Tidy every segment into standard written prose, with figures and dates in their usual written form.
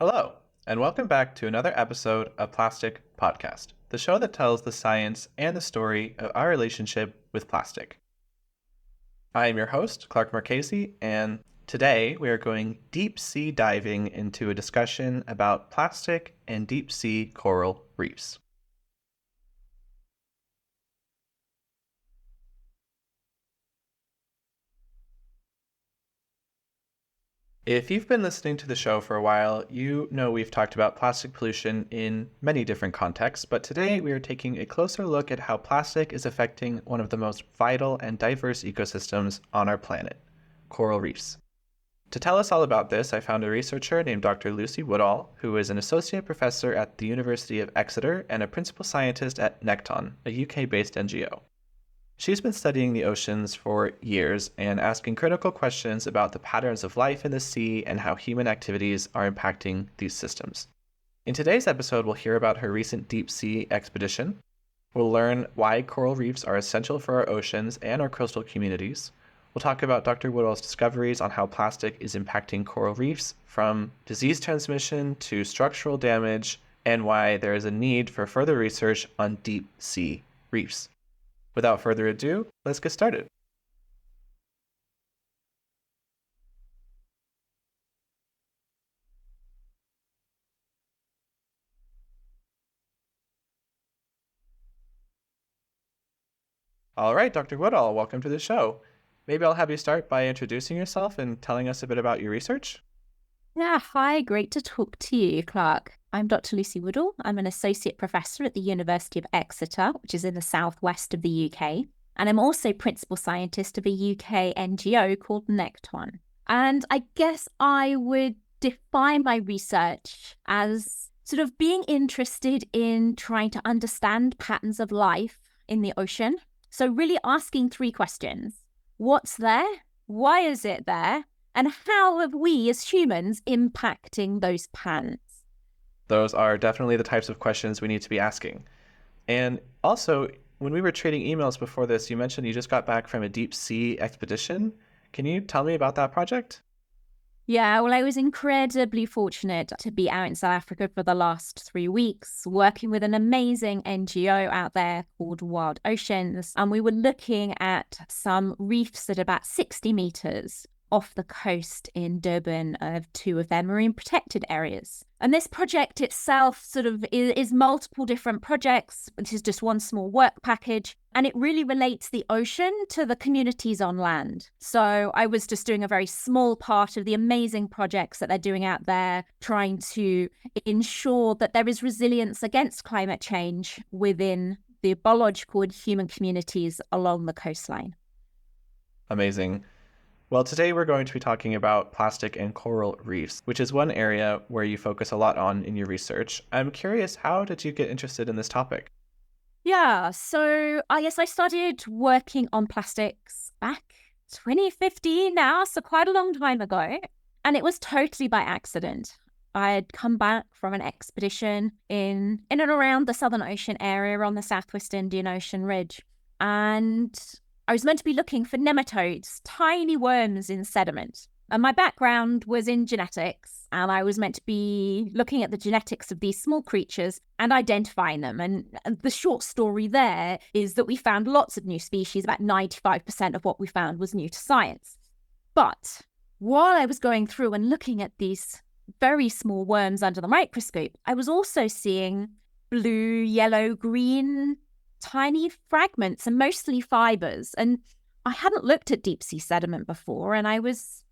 Hello, and welcome back to another episode of Plastic Podcast, the show that tells the science and the story of our relationship with plastic. I am your host, Clark Marchese, and today we are going deep sea diving into a discussion about plastic and deep sea coral reefs. If you've been listening to the show for a while, you know we've talked about plastic pollution in many different contexts, but today we are taking a closer look at how plastic is affecting one of the most vital and diverse ecosystems on our planet, coral reefs. To tell us all about this, I found a researcher named Dr. Lucy Woodall, who is an associate professor at the University of Exeter and a principal scientist at Necton, a UK-based NGO. She's been studying the oceans for years and asking critical questions about the patterns of life in the sea and how human activities are impacting these systems. In today's episode, we'll hear about her recent deep sea expedition. We'll learn why coral reefs are essential for our oceans and our coastal communities. We'll talk about Dr. Woodall's discoveries on how plastic is impacting coral reefs, from disease transmission to structural damage, and why there is a need for further research on deep sea reefs. Without further ado, let's get started. All right, Dr. Woodall, welcome to the show. Maybe I'll have you start by introducing yourself and telling us a bit about your research. Yeah, hi, great to talk to you, Clark. I'm Dr. Lucy Woodall. I'm an associate professor at the University of Exeter, which is in the southwest of the UK. And I'm also principal scientist of a UK NGO called Necton. And I guess I would define my research as sort of being interested in trying to understand patterns of life in the ocean. So really asking three questions. What's there? Why is it there? And how have we as humans impacting those patterns? Those are definitely the types of questions we need to be asking. And also, when we were trading emails before this, you mentioned you just got back from a deep sea expedition. Can you tell me about that project? Yeah, well, I was incredibly fortunate to be out in South Africa for the last 3 weeks, working with an amazing NGO out there called Wild Oceans. And we were looking at some reefs at about 60 meters off the coast in Durban of two of their marine protected areas. And this project itself sort of is multiple different projects. This is just one small work package, and it really relates the ocean to the communities on land. So I was just doing a very small part of the amazing projects that they're doing out there, trying to ensure that there is resilience against climate change within the biological and human communities along the coastline. Amazing. Well, today we're going to be talking about plastic and coral reefs, which is one area where you focus a lot on in your research. I'm curious, how did you get interested in this topic? Yeah, so I guess I started working on plastics back 2015 now, so quite a long time ago. And it was totally by accident. I had come back from an expedition in and around the Southern Ocean area on the Southwest Indian Ocean ridge. And I was meant to be looking for nematodes, tiny worms in sediment. And my background was in genetics, and I was meant to be looking at the genetics of these small creatures and identifying them. And the short story there is that we found lots of new species. About 95% of what we found was new to science. But while I was going through and looking at these very small worms under the microscope, I was also seeing blue, yellow, green, tiny fragments and mostly fibers. And I hadn't looked at deep sea sediment before, and I was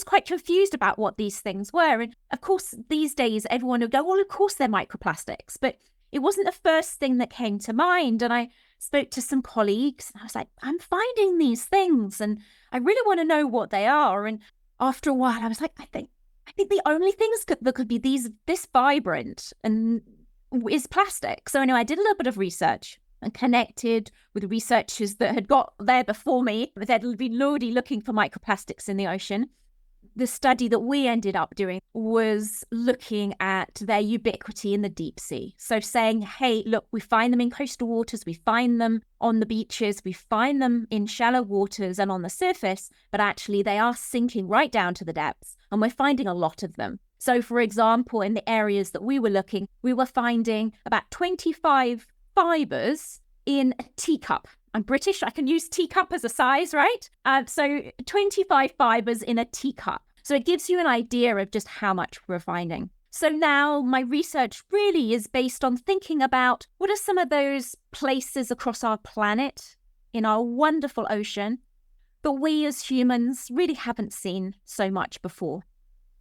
quite confused about what these things were. And of course, these days, everyone would go, well, of course they're microplastics. But it wasn't the first thing that came to mind. And I spoke to some colleagues, and I was like, I'm finding these things, and I really want to know what they are. And after a while, I was like, I think the only things that could be this vibrant and is plastic. So anyway, I did a little bit of research and connected with researchers that had got there before me. They'd been already looking for microplastics in the ocean. The study that we ended up doing was looking at their ubiquity in the deep sea. So saying, hey, look, we find them in coastal waters, we find them on the beaches, we find them in shallow waters and on the surface, but actually they are sinking right down to the depths, and we're finding a lot of them. So, for example, in the areas that we were looking, we were finding about 25 fibers in a teacup. I'm British, I can use teacup as a size, right? So 25 fibers in a teacup. So it gives you an idea of just how much we're finding. So now my research really is based on thinking about what are some of those places across our planet, in our wonderful ocean, that we as humans really haven't seen so much before.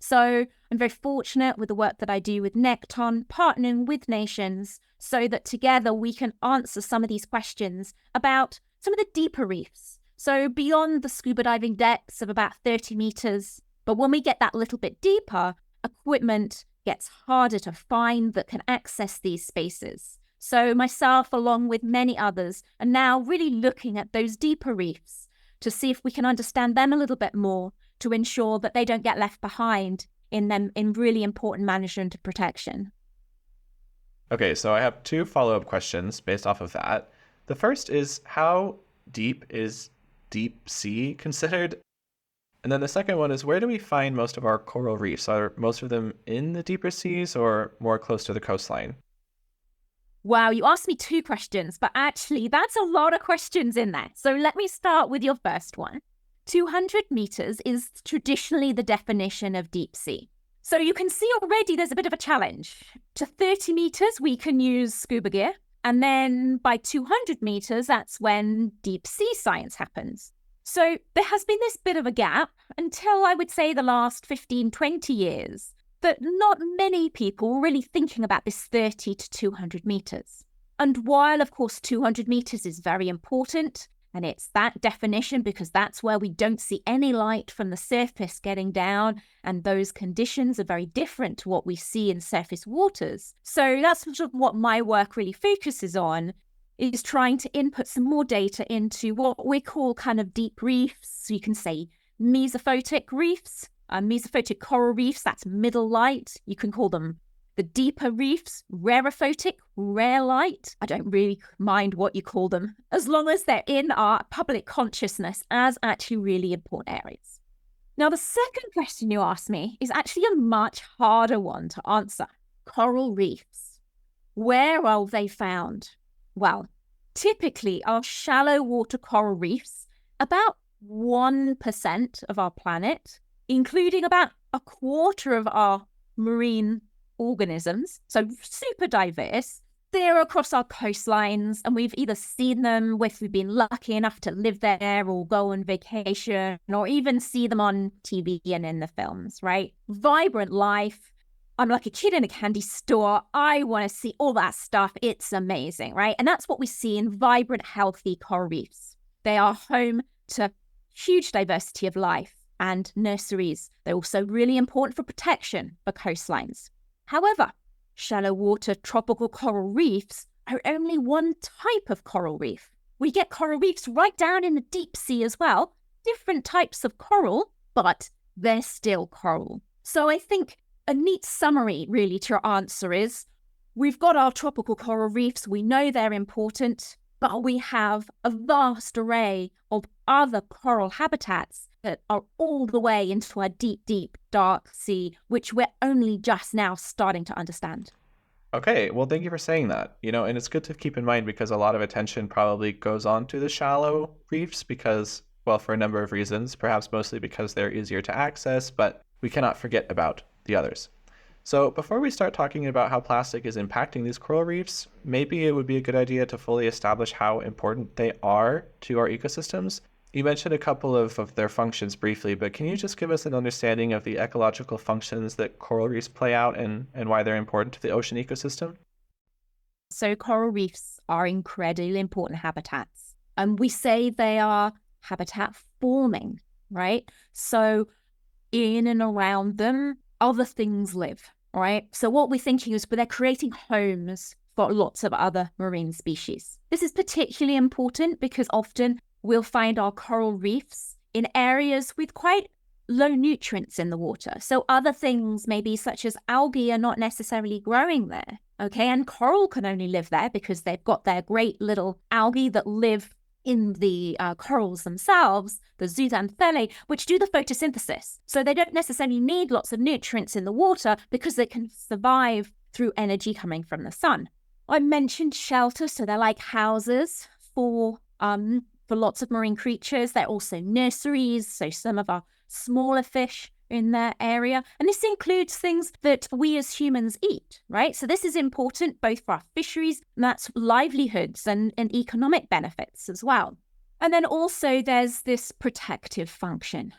So I'm very fortunate with the work that I do with Necton, partnering with nations so that together we can answer some of these questions about some of the deeper reefs. So beyond the scuba diving depths of about 30 meters, but when we get that little bit deeper, equipment gets harder to find that can access these spaces. So myself, along with many others, are now really looking at those deeper reefs to see if we can understand them a little bit more to ensure that they don't get left behind in really important management and protection. Okay, so I have two follow-up questions based off of that. The first is, how deep is deep sea considered? And then the second one is, where do we find most of our coral reefs? Are most of them in the deeper seas or more close to the coastline? Wow, you asked me two questions, but actually that's a lot of questions in there. So let me start with your first one. 200 meters is traditionally the definition of deep sea. So you can see already there's a bit of a challenge. To 30 meters, we can use scuba gear. And then by 200 meters, that's when deep sea science happens. So there has been this bit of a gap until I would say the last 15, 20 years that not many people were really thinking about this 30 to 200 meters. And while, of course, 200 meters is very important, and it's that definition because that's where we don't see any light from the surface getting down, and those conditions are very different to what we see in surface waters. So that's sort of what my work really focuses on, is trying to input some more data into what we call kind of deep reefs. So you can say mesophotic reefs, mesophotic coral reefs, that's middle light. You can call them the deeper reefs, rarophotic, rare light. I don't really mind what you call them, as long as they're in our public consciousness as actually really important areas. Now, the second question you asked me is actually a much harder one to answer. Coral reefs. Where are they found? Well, typically our shallow water coral reefs, about 1% of our planet, including about a quarter of our marine organisms, so super diverse. They're across our coastlines, and we've either seen them if we've been lucky enough to live there or go on vacation, or even see them on TV and in the films, right? Vibrant life. I'm like a kid in a candy store. I want to see all that stuff. It's amazing, right? And that's what we see in vibrant, healthy coral reefs. They are home to huge diversity of life and nurseries. They're also really important for protection for coastlines. However, shallow water tropical coral reefs are only one type of coral reef. We get coral reefs right down in the deep sea as well, different types of coral, but they're still coral. So I think a neat summary really to your answer is, we've got our tropical coral reefs, we know they're important, but we have a vast array of other coral habitats that are all the way into our deep, deep, dark sea, which we're only just now starting to understand. Okay, well, thank you for saying that. And it's good to keep in mind because a lot of attention probably goes on to the shallow reefs because, well, for a number of reasons, perhaps mostly because they're easier to access, but we cannot forget about the others. So before we start talking about how plastic is impacting these coral reefs, maybe it would be a good idea to fully establish how important they are to our ecosystems. You mentioned a couple of their functions briefly, but can you just give us an understanding of the ecological functions that coral reefs play out and why they're important to the ocean ecosystem? So coral reefs are incredibly important habitats. And we say they are habitat forming, right? So in and around them, other things live, right? So what we're thinking is, but they're creating homes for lots of other marine species. This is particularly important because often we'll find our coral reefs in areas with quite low nutrients in the water. So other things maybe such as algae are not necessarily growing there, okay? And coral can only live there because they've got their great little algae that live in the corals themselves, the zooxanthellae, which do the photosynthesis. So they don't necessarily need lots of nutrients in the water because they can survive through energy coming from the sun. I mentioned shelter, so they're like houses for lots of marine creatures. They're also nurseries, so some of our smaller fish in their area. And this includes things that we as humans eat, right? So this is important both for our fisheries, and that's livelihoods and economic benefits as well. And then also there's this protective function.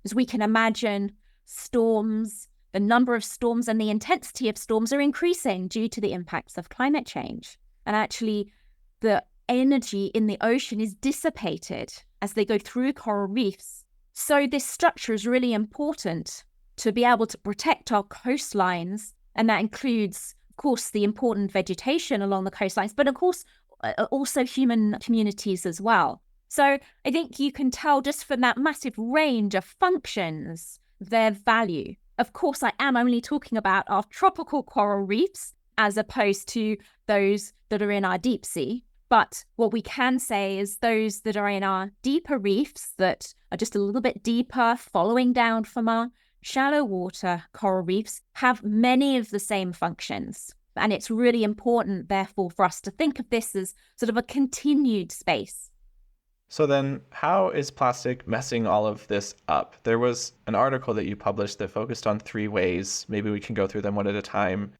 As we can imagine, storms, the number of storms and the intensity of storms are increasing due to the impacts of climate change. And actually, the energy in the ocean is dissipated as they go through coral reefs. So this structure is really important to be able to protect our coastlines. And that includes, of course, the important vegetation along the coastlines, but of course, also human communities as well. So I think you can tell just from that massive range of functions, their value. Of course, I am only talking about our tropical coral reefs as opposed to those that are in our deep sea. But what we can say is those that are in our deeper reefs that are just a little bit deeper, following down from our shallow water coral reefs, have many of the same functions. And it's really important, therefore, for us to think of this as sort of a continued space. So then, how is plastic messing all of this up? There was an article that you published that focused on 3 ways. Maybe we can go through them one at a time.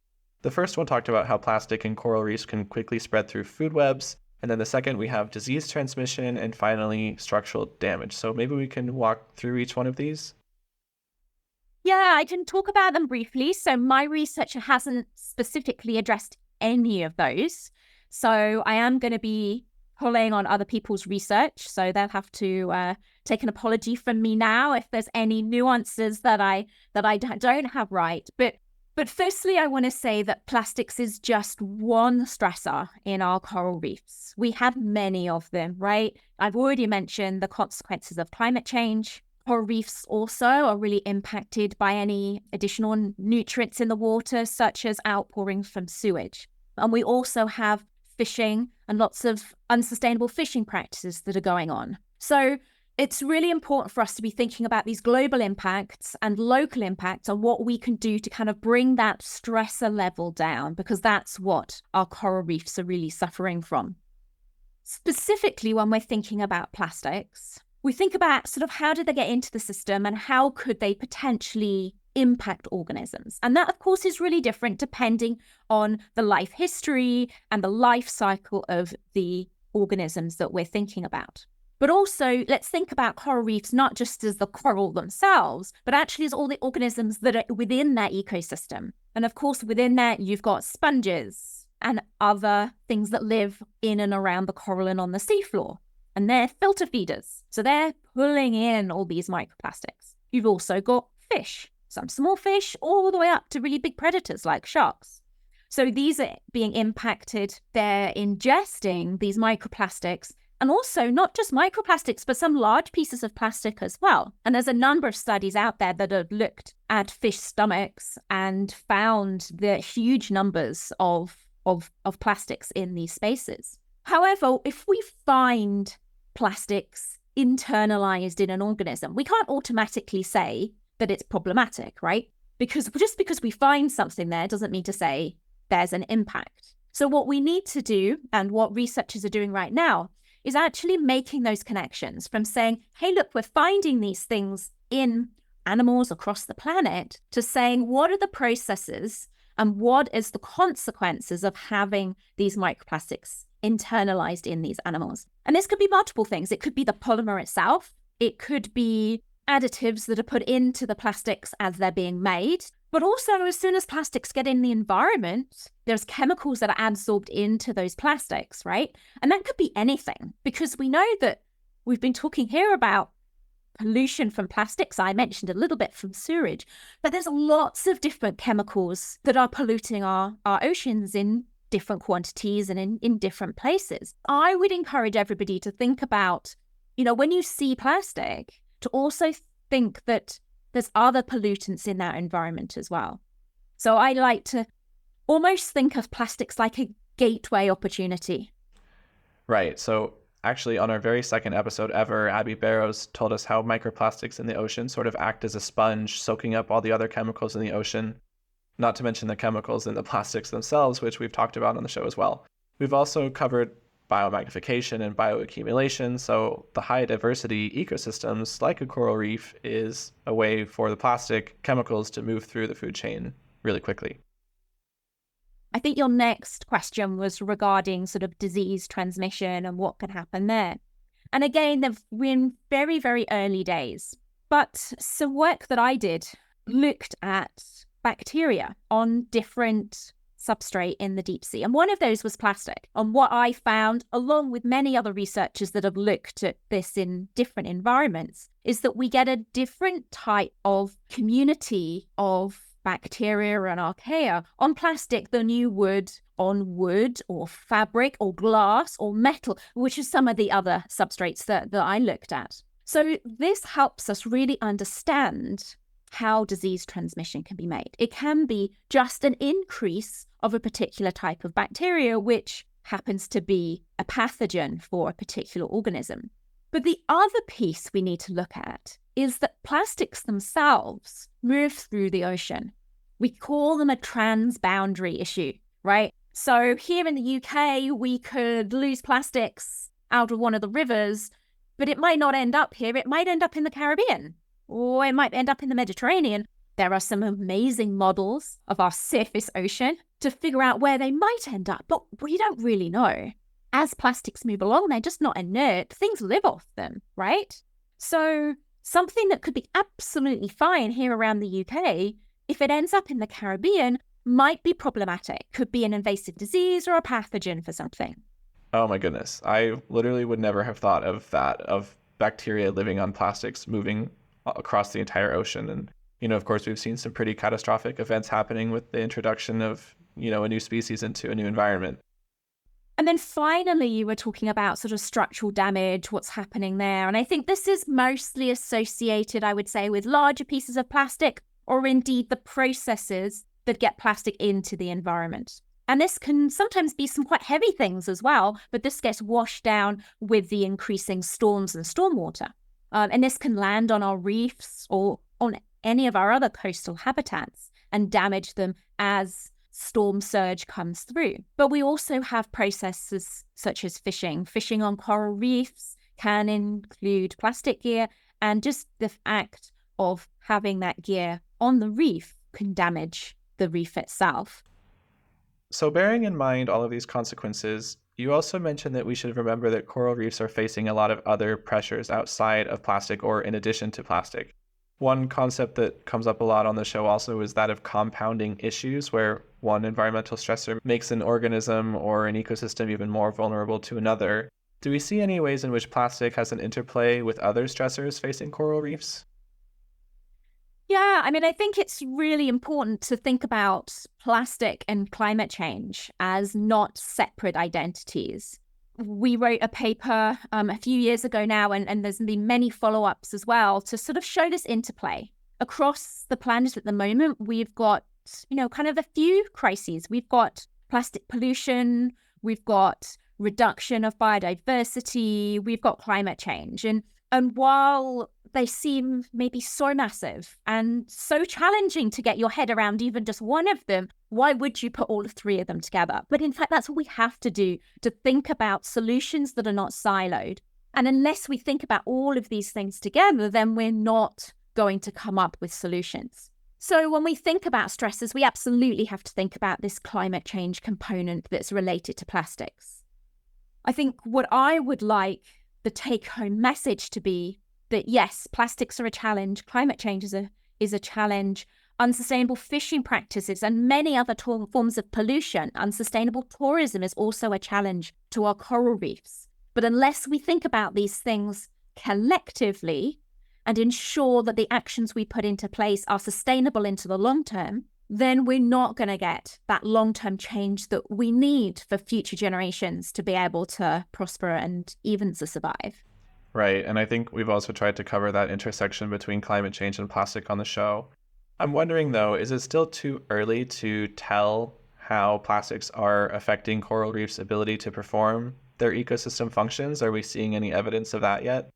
The first one talked about how plastic in coral reefs can quickly spread through food webs. And then the second, we have disease transmission, and finally, structural damage. So maybe we can walk through each one of these. Yeah, I can talk about them briefly. So my research hasn't specifically addressed any of those. So I am going to be pulling on other people's research. So they'll have to take an apology from me now if there's any nuances that I don't have right. But firstly, I want to say that plastics is just one stressor in our coral reefs. We have many of them, right? I've already mentioned the consequences of climate change. Coral reefs also are really impacted by any additional nutrients in the water, such as outpouring from sewage. And we also have fishing and lots of unsustainable fishing practices that are going on. So it's really important for us to be thinking about these global impacts and local impacts on what we can do to kind of bring that stressor level down, because that's what our coral reefs are really suffering from. Specifically, when we're thinking about plastics, we think about sort of how did they get into the system and how could they potentially impact organisms. And that, of course, is really different depending on the life history and the life cycle of the organisms that we're thinking about. But also, let's think about coral reefs not just as the coral themselves, but actually as all the organisms that are within that ecosystem. And of course, within that, you've got sponges and other things that live in and around the coral and on the seafloor. And they're filter feeders. So they're pulling in all these microplastics. You've also got fish, some small fish, all the way up to really big predators like sharks. So these are being impacted. They're ingesting these microplastics. And also not just microplastics, but some large pieces of plastic as well. And there's a number of studies out there that have looked at fish stomachs and found the huge numbers of plastics in these spaces. However, if we find plastics internalized in an organism, we can't automatically say that it's problematic, right? Because just because we find something there doesn't mean to say there's an impact. So what we need to do, and what researchers are doing right now, is actually making those connections from saying, hey, look, we're finding these things in animals across the planet, to saying, what are the processes and what is the consequences of having these microplastics internalized in these animals? And this could be multiple things. It could be the polymer itself. It could be additives that are put into the plastics as they're being made. But also, as soon as plastics get in the environment, there's chemicals that are absorbed into those plastics, right? And that could be anything, because we know that we've been talking here about pollution from plastics. I mentioned a little bit from sewage, but there's lots of different chemicals that are polluting our oceans in different quantities and in different places. I would encourage everybody to think about, when you see plastic, to also think that there's other pollutants in that environment as well. So I like to almost think of plastics like a gateway opportunity. Right. So Actually, on our very second episode ever, Abby Barrows told us how microplastics in the ocean sort of act as a sponge, soaking up all the other chemicals in the ocean, not to mention the chemicals in the plastics themselves, which we've talked about on the show as well. We've also covered biomagnification and bioaccumulation, so the high diversity ecosystems like a coral reef is a way for the plastic chemicals to move through the food chain really quickly. I think your next question was regarding sort of disease transmission and what can happen there. And again, we're in very, very early days. But some work that I did looked at bacteria on different substrate in the deep sea. And one of those was plastic. And what I found, along with many other researchers that have looked at this in different environments, is that we get a different type of community of bacteria and archaea on plastic than you would on wood or fabric or glass or metal, which is some of the other substrates that I looked at. So this helps us really understand how disease transmission can be made. It can be just an increase of a particular type of bacteria, which happens to be a pathogen for a particular organism. But the other piece we need to look at is that plastics themselves move through the ocean. We call them a transboundary issue, right? So here in the UK, we could lose plastics out of one of the rivers, but it might not end up here. It might end up in the Caribbean, or it might end up in the Mediterranean. There are some amazing models of our surface ocean to figure out where they might end up, but we don't really know. As plastics move along, they're just not inert. Things live off them, right? So something that could be absolutely fine here around the UK, if it ends up in the Caribbean, might be problematic. Could be an invasive disease or a pathogen for something. Oh my goodness. I literally would never have thought of that, of bacteria living on plastics moving across the entire ocean. And, of course, we've seen some pretty catastrophic events happening with the introduction of, a new species into a new environment. And then finally, you were talking about sort of structural damage, what's happening there. And I think this is mostly associated, I would say, with larger pieces of plastic, or indeed the processes that get plastic into the environment. And this can sometimes be some quite heavy things as well, but this gets washed down with the increasing storms and stormwater. And this can land on our reefs or on any of our other coastal habitats and damage them as storm surge comes through. But we also have processes such as fishing. Fishing on coral reefs can include plastic gear, and just the act of having that gear on the reef can damage the reef itself. So bearing in mind all of these consequences, you also mentioned that we should remember that coral reefs are facing a lot of other pressures outside of plastic or in addition to plastic. One concept that comes up a lot on the show also is that of compounding issues, where one environmental stressor makes an organism or an ecosystem even more vulnerable to another. Do we see any ways in which plastic has an interplay with other stressors facing coral reefs? Yeah, I think it's really important to think about plastic and climate change as not separate identities. We wrote a paper a few years ago now, and there's been many follow-ups as well to sort of show this interplay. Across the planet at the moment, we've got, kind of a few crises. We've got plastic pollution, we've got reduction of biodiversity, we've got climate change. And while they seem maybe so massive and so challenging to get your head around even just one of them, why would you put all three of them together? But in fact, that's what we have to do, to think about solutions that are not siloed. And unless we think about all of these things together, then we're not going to come up with solutions. So when we think about stresses, we absolutely have to think about this climate change component that's related to plastics. I think what I would like the take-home message to be that yes, plastics are a challenge, climate change is a challenge, unsustainable fishing practices and many other forms of pollution, unsustainable tourism is also a challenge to our coral reefs. But unless we think about these things collectively and ensure that the actions we put into place are sustainable into the long term, then we're not going to get that long-term change that we need for future generations to be able to prosper and even to survive. Right, and I think we've also tried to cover that intersection between climate change and plastic on the show. I'm wondering, though, is it still too early to tell how plastics are affecting coral reefs' ability to perform their ecosystem functions? Are we seeing any evidence of that yet?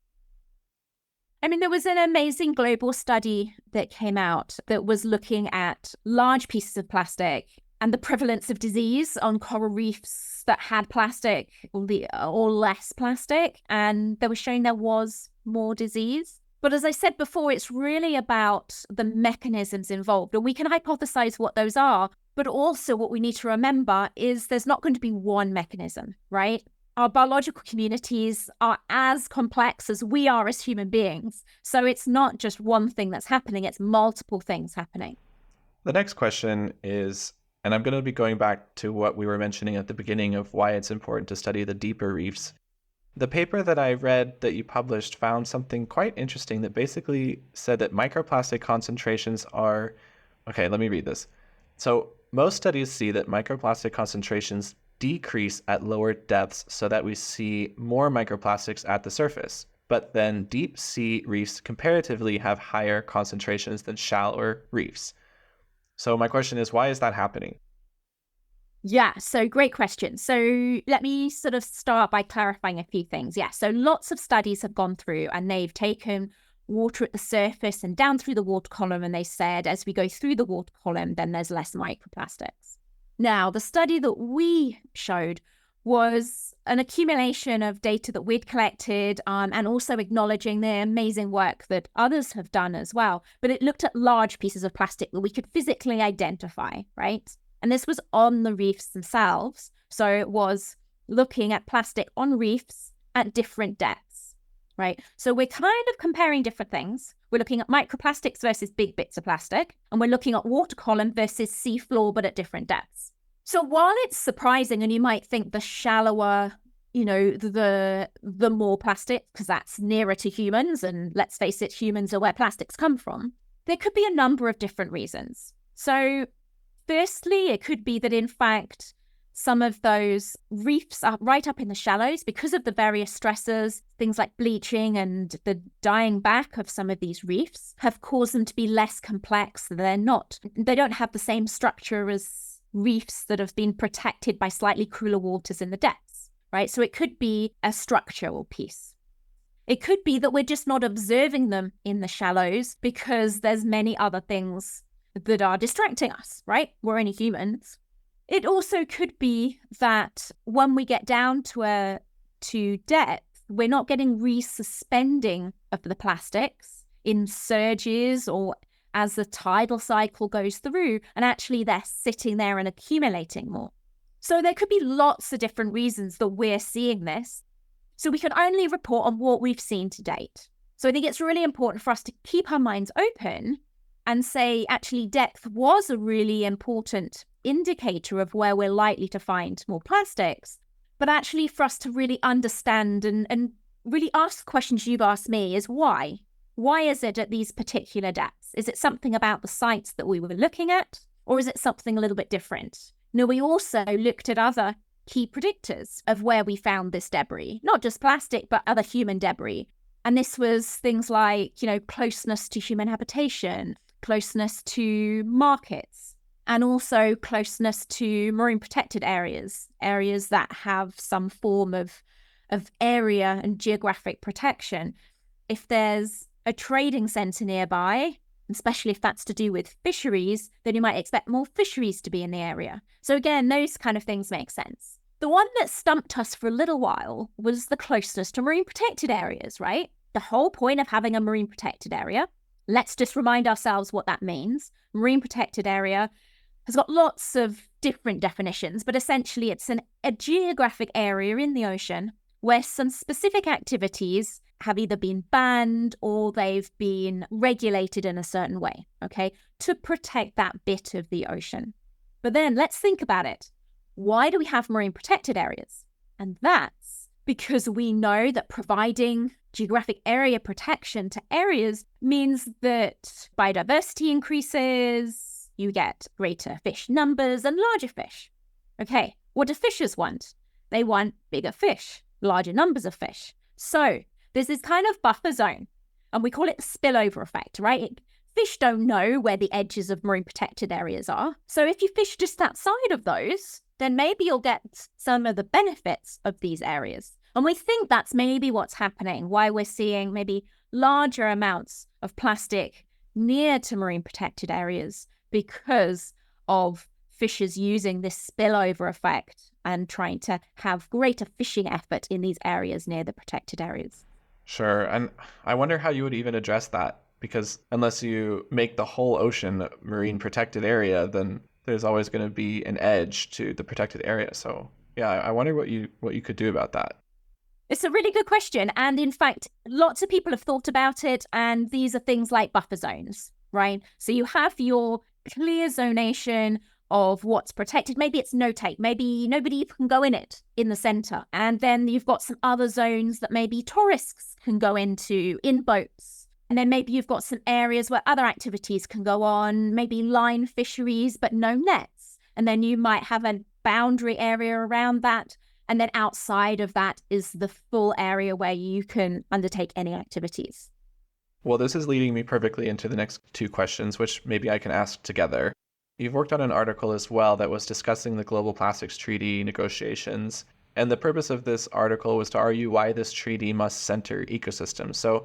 I mean, there was an amazing global study that came out that was looking at large pieces of plastic and the prevalence of disease on coral reefs that had plastic or less plastic. And they were showing there was more disease. But as I said before, it's really about the mechanisms involved. And we can hypothesize what those are. But also what we need to remember is there's not going to be one mechanism, right? Our biological communities are as complex as we are as human beings. So it's not just one thing that's happening, it's multiple things happening. The next question is, and I'm going to be going back to what we were mentioning at the beginning of why it's important to study the deeper reefs. The paper that I read that you published found something quite interesting that basically said that microplastic concentrations are... Okay, let me read this. So most studies see that microplastic concentrations decrease at lower depths so that we see more microplastics at the surface. But then deep sea reefs comparatively have higher concentrations than shallower reefs. So my question is, why is that happening? Yeah, so great question. So let me sort of start by clarifying a few things. Yeah, so lots of studies have gone through and they've taken water at the surface and down through the water column, and they said as we go through the water column, then there's less microplastics. Now, the study that we showed was an accumulation of data that we'd collected and also acknowledging the amazing work that others have done as well. But it looked at large pieces of plastic that we could physically identify, right? And this was on the reefs themselves. So it was looking at plastic on reefs at different depths, right? So we're kind of comparing different things. We're looking at microplastics versus big bits of plastic, and we're looking at water column versus sea floor, but at different depths. So while it's surprising, and you might think the shallower, the more plastic, because that's nearer to humans, and let's face it, humans are where plastics come from, there could be a number of different reasons. So firstly, it could be that, in fact, some of those reefs are right up in the shallows because of the various stressors, things like bleaching and the dying back of some of these reefs have caused them to be less complex. They don't have the same structure as reefs that have been protected by slightly cooler waters in the depths, right? So it could be a structural piece. It could be that we're just not observing them in the shallows because there's many other things that are distracting us, right? We're only humans. It also could be that when we get down to depth, we're not getting resuspending of the plastics in surges or as the tidal cycle goes through, and actually they're sitting there and accumulating more. So there could be lots of different reasons that we're seeing this. So we can only report on what we've seen to date. So I think it's really important for us to keep our minds open and say, actually, depth was a really important indicator of where we're likely to find more plastics, but actually for us to really understand and really ask questions you've asked me is why? Why is it at these particular depths? Is it something about the sites that we were looking at, or is it something a little bit different? Now, we also looked at other key predictors of where we found this debris, not just plastic, but other human debris. And this was things like, closeness to human habitation, closeness to markets, and also closeness to marine protected areas that have some form of area and geographic protection. If there's a trading centre nearby, especially if that's to do with fisheries, then you might expect more fisheries to be in the area. So again, those kind of things make sense. The one that stumped us for a little while was the closeness to marine protected areas, right? The whole point of having a marine protected area, let's just remind ourselves what that means. Marine protected area has got lots of different definitions, but essentially it's a geographic area in the ocean where some specific activities have either been banned or they've been regulated in a certain way, okay, to protect that bit of the ocean. But then let's think about it. Why do we have marine protected areas? And that's because we know that providing geographic area protection to areas means that biodiversity increases, you get greater fish numbers and larger fish. Okay, what do fishers want? They want bigger fish, larger numbers of fish. So there's this kind of buffer zone, and we call it the spillover effect, right? Fish don't know where the edges of marine protected areas are. So if you fish just outside of those, then maybe you'll get some of the benefits of these areas. And we think that's maybe what's happening, why we're seeing maybe larger amounts of plastic near to marine protected areas, because of fishers using this spillover effect and trying to have greater fishing effort in these areas near the protected areas. Sure. And I wonder how you would even address that, because unless you make the whole ocean a marine protected area, then there's always going to be an edge to the protected area. So yeah, I wonder what you could do about that. It's a really good question. And in fact, lots of people have thought about it. And these are things like buffer zones, right? So you have your clear zonation of what's protected. Maybe it's no take. Maybe nobody can go in it in the center. And then you've got some other zones that maybe tourists can go into in boats. And then maybe you've got some areas where other activities can go on, maybe line fisheries, but no nets. And then you might have a boundary area around that. And then outside of that is the full area where you can undertake any activities. Well, this is leading me perfectly into the next two questions, which maybe I can ask together. You've worked on an article as well that was discussing the Global Plastics Treaty negotiations. And the purpose of this article was to argue why this treaty must center ecosystems. So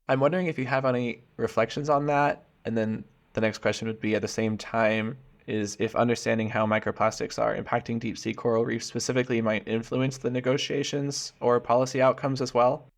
I'm wondering if you have any reflections on that. And then the next question would be, at the same time, is if understanding how microplastics are impacting deep sea coral reefs specifically might influence the negotiations or policy outcomes as well.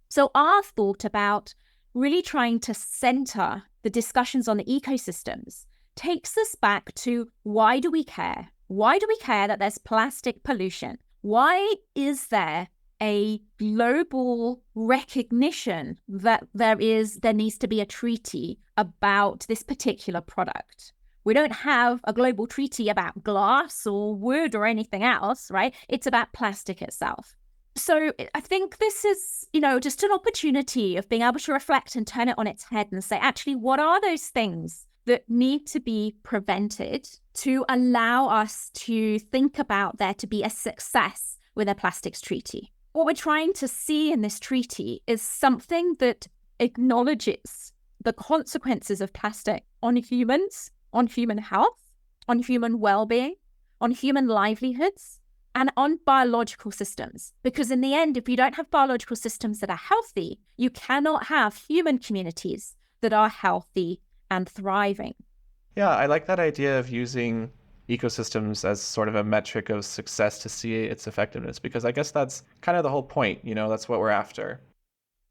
So our thought about really trying to center the discussions on the ecosystems takes us back to, why do we care? Why do we care that there's plastic pollution? Why is there a global recognition that there needs to be a treaty about this particular product? We don't have a global treaty about glass or wood or anything else, right? It's about plastic itself. So I think this is, just an opportunity of being able to reflect and turn it on its head and say, actually, what are those things that need to be prevented to allow us to think about there to be a success with a plastics treaty? What we're trying to see in this treaty is something that acknowledges the consequences of plastic on humans, on human health, on human well-being, on human livelihoods, and on biological systems. Because in the end, if you don't have biological systems that are healthy, you cannot have human communities that are healthy and thriving. Yeah, I like that idea of using ecosystems as sort of a metric of success to see its effectiveness, because I guess that's kind of the whole point, that's what we're after.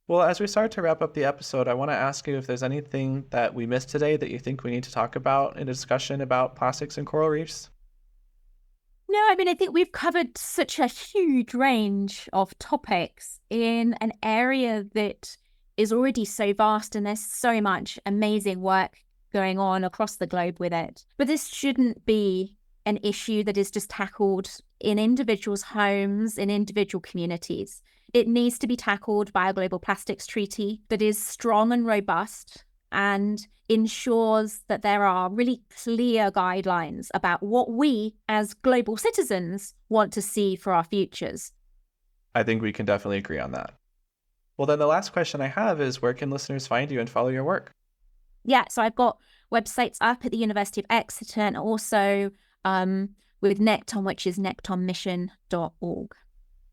Well, as we start to wrap up the episode, I want to ask you if there's anything that we missed today that you think we need to talk about in a discussion about plastics and coral reefs. No, I think we've covered such a huge range of topics in an area that is already so vast, and there's so much amazing work going on across the globe with it. But this shouldn't be an issue that is just tackled in individuals' homes, in individual communities. It needs to be tackled by a global plastics treaty that is strong and robust and ensures that there are really clear guidelines about what we as global citizens want to see for our futures. I think we can definitely agree on that. Well, then the last question I have is, where can listeners find you and follow your work? Yeah, so I've got websites up at the University of Exeter, and also with Necton, which is nectonmission.org.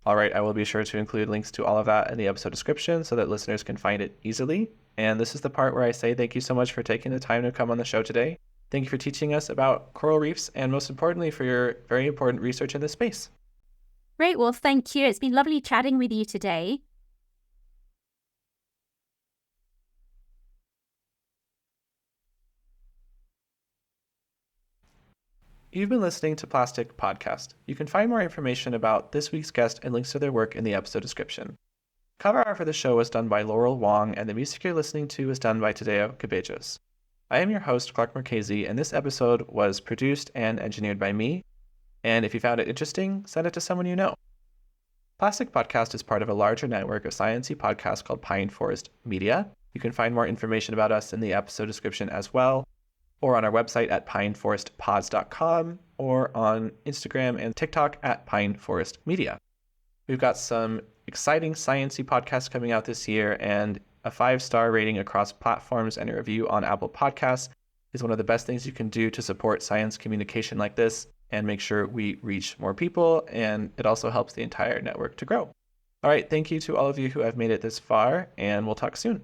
All right, I will be sure to include links to all of that in the episode description so that listeners can find it easily. And this is the part where I say thank you so much for taking the time to come on the show today. Thank you for teaching us about coral reefs, and most importantly, for your very important research in this space. Great, well, thank you. It's been lovely chatting with you today. You've been listening to Plastic Podcast. You can find more information about this week's guest and links to their work in the episode description. Cover art for the show was done by Laurel Wong, and the music you're listening to was done by Tadeo Cabejos. I am your host, Clark Marchese, and this episode was produced and engineered by me. And if you found it interesting, send it to someone you know. Plastic Podcast is part of a larger network of science-y podcasts called Pine Forest Media. You can find more information about us in the episode description as well, or on our website at pineforestpods.com, or on Instagram and TikTok at Pine Forest Media. We've got some exciting science-y podcasts coming out this year, and a 5-star rating across platforms and a review on Apple Podcasts is one of the best things you can do to support science communication like this. and make sure we reach more people, and it also helps the entire network to grow. All right, thank you to all of you who have made it this far, and we'll talk soon.